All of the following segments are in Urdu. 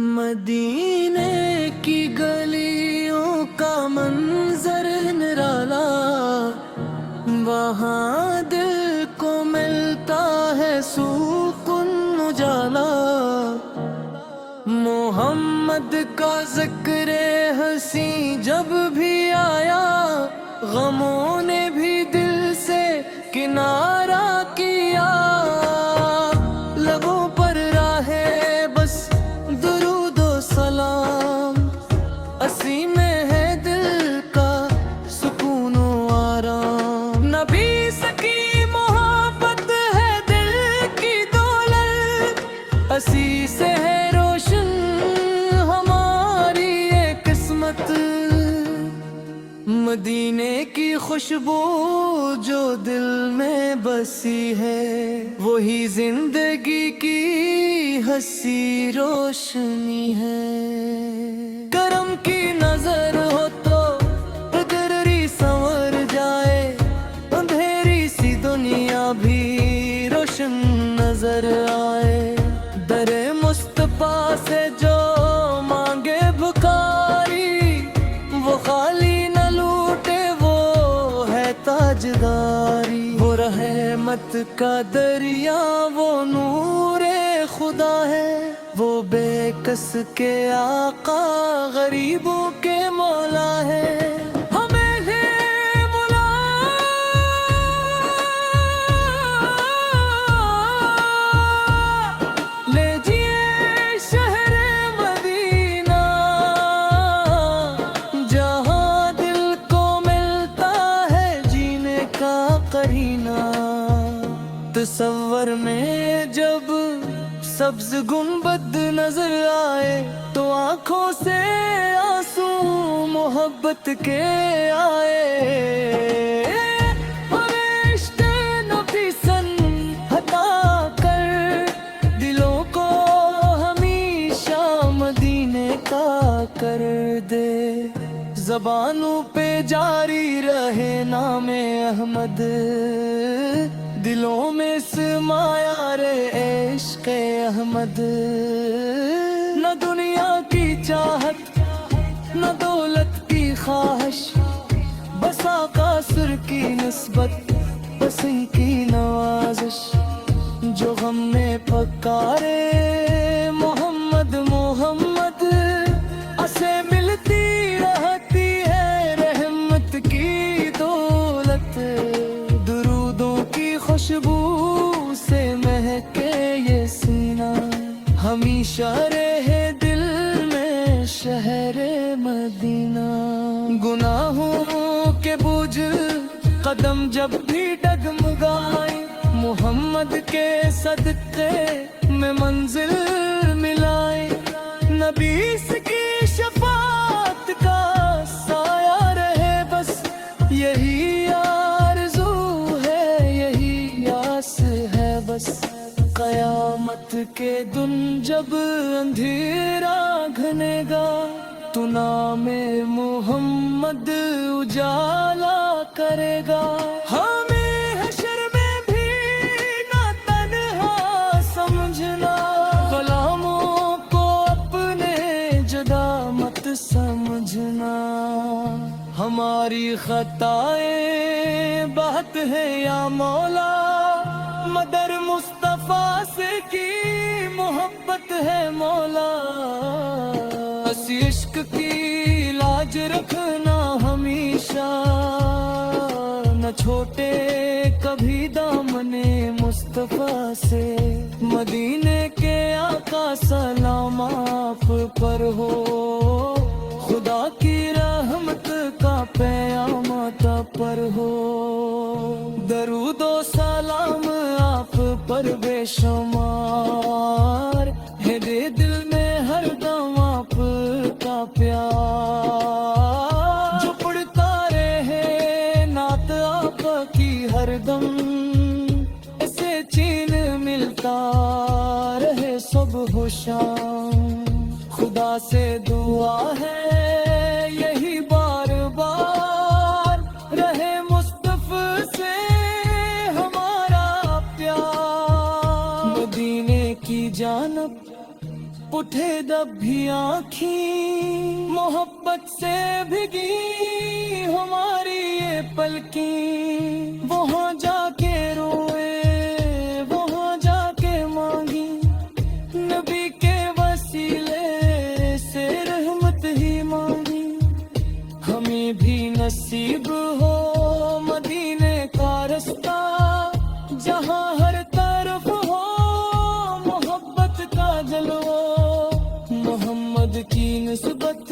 مدینے کی گلیوں کا منظر نرالا، وہاں دل کو ملتا ہے سکون اجالا۔ محمد کا ذکر ہنسی جب بھی آیا، غموں نے بھی دل سے کنارہ کیا۔ لبوں پر راہ بس درود و سلام، اسی میں ہے دل کا سکون و آرام۔ نبی سکی محبت ہے دل کی دولت، اسی سے ہے روشن ہماری یہ قسمت۔ مدینے کی خوشبو جو دل میں بسی ہے، وہی زندگی کی ہنسی روشنی ہے۔ کرم کی نظر ہو تو پدری سنور جائے، اندھیری سی دنیا بھی روشن نظر آئے۔ در مصطفیٰ سے جو مانگے بھکاری، وہ خالی نہ لوٹے، وہ ہے تاجداری۔ وہ رحمت کا دریا، وہ نور خدا ہے، وہ بے کس کے آقا، غریبوں کے مولا ہے۔ ہمیں ہے مولا لے جیے شہر مدینہ، جہاں دل کو ملتا ہے جینے کا قرینہ۔ تصور میں جب سبز گنبد نظر آئے، تو آنکھوں سے آنسو محبت کے آئے۔ فرشتے نفیسن ہٹا کر دلوں کو ہمیشہ مدینے کا کر دے۔ زبانوں پہ جاری رہے نام احمد، دلوں میں سمایا رے عشق احمد۔ نہ دنیا کی چاہت، نہ دولت کی خواہش، بس آقا سر کی نسبت، بس ان کی نوازش۔ جو غم میں پکارے محمد محمد، اسے ملتی رہتی ہے رحمت کی دولت۔ درودوں کی خوشبو سے مہکے یہ سینہ، ہمیشہ رہے دل میں شہر مدینہ۔ گناہوں کے بوجھ قدم جب بھی ڈگمگائیں، محمد کے صدقے میں منزل ملائیں۔ نبی کی شفاعت کا سایہ رہے، بس یہی آرزو ہے، یہی آس ہے بس۔ قیامت کے دن جب اندھیرا گھنے گا، تو نام محمد اجالا کرے گا۔ ہمیں حشر میں بھی نہ تنہا سمجھنا، غلاموں کو اپنے جدا مت سمجھنا۔ ہماری خطائیں بہت ہے یا مولا، مدر مصطفیٰ سے کی محبت ہے مولا۔ اسی عشق کی لاج رکھنا ہمیشہ، نہ چھوٹے کبھی دامن مصطفیٰ سے۔ مدینے کے آقا سلام آپ پر ہو، خدا کی رحمت کا پیام عطا پر ہو۔ درود و سلام آپ پر بے شمار ہے، دے دل میں ہر دم آپ کا پیار۔ جو پڑھتا رہے نعت آپ کی ہر دم، اسے چین ملتا رہے صبح و شام۔ خدا سے دعا ہے یہی بار بار، رہے مصطفیٰ سے ہمارا پیار۔ مدینے کی جانب اٹھ اٹھے دب بھی آنکھیں محبت سے بھگی ہماری یہ پلکیں وہاں جا کے روئے وہاں جا کے مانگی نبی کے وسیلے سے رحمت ہی مانگی ہمیں بھی نصیب ہو مدینے کا رستہ جہاں ہر طرف ہو محبت کا جلوہ محمد کی نسبت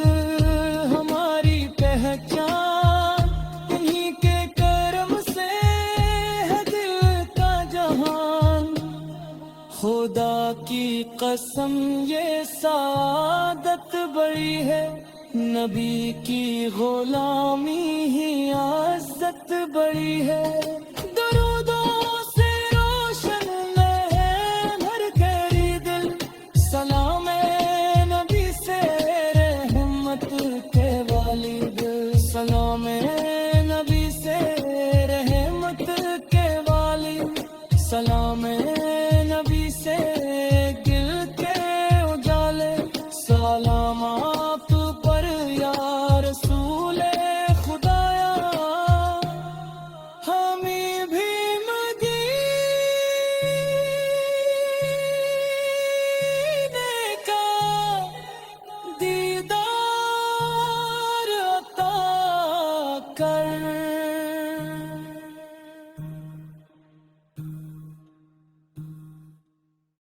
ہماری پہچان انہی کے کرم سے ہے دل کا جہان خدا کی قسم یہ سعادت بڑی ہے نبی کی غلامی ہی عزت بڑی ہے درودوں سے روشن ہے بھر کری دل سلام نبی سے رحمت کے والد سلام نبی سے رحمت کے والد سلام نبی سے